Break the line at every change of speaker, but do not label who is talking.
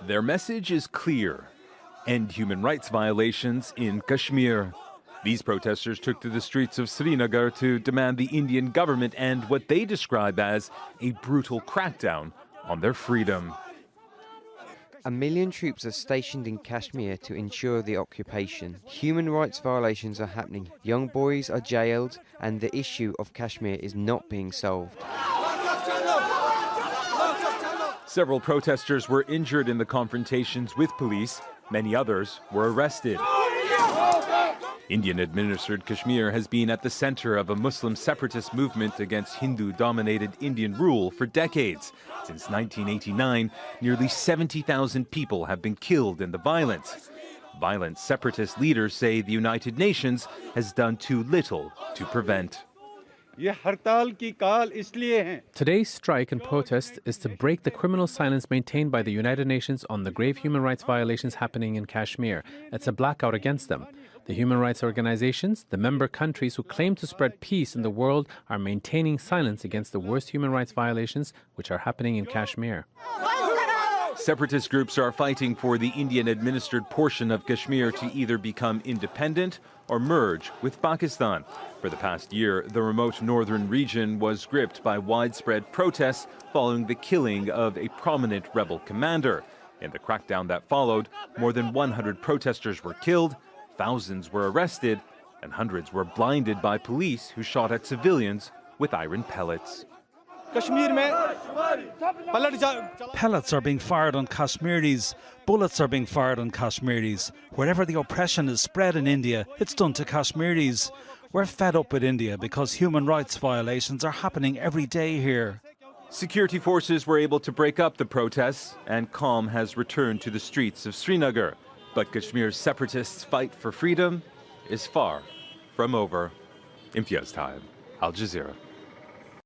Their message is clear: end human rights violations in Kashmir. These protesters took to the streets of Srinagar to demand the Indian government end what they describe as a brutal crackdown on their freedom.
1 million troops are stationed in Kashmir to ensure the occupation. Human rights violations are happening. Young boys are jailed, and the issue of Kashmir is not being solved.
Several protesters were injured in the confrontations with police. Many others were arrested. Indian-administered Kashmir has been at the center of a Muslim separatist movement against Hindu-dominated Indian rule for decades. Since 1989, nearly 70,000 people have been killed in the violence. Violent separatist leaders say the United Nations has done too little to prevent.
Today's strike and protest is to break the criminal silence maintained by the United Nations on the grave human rights violations happening in Kashmir. It's a blackout against them. The human rights organizations, the member countries who claim to spread peace in the world, are maintaining silence against the worst human rights violations which are happening in Kashmir.
Separatist groups are fighting for the Indian-administered portion of Kashmir to either become independent or merge with Pakistan. For the past year, the remote northern region was gripped by widespread protests following the killing of a prominent rebel commander. In the crackdown that followed, more than 100 protesters were killed, thousands were arrested, and hundreds were blinded by police who shot at civilians with iron pellets.
Pellets are being fired on Kashmiris. Bullets are being fired on Kashmiris. Wherever the oppression is spread in India, it's done to Kashmiris. We're fed up with India because human rights violations are happening every day here.
Security forces were able to break up the protests, and calm has returned to the streets of Srinagar. But Kashmir's separatists' fight for freedom is far from over. Imtiaz Time, Al Jazeera.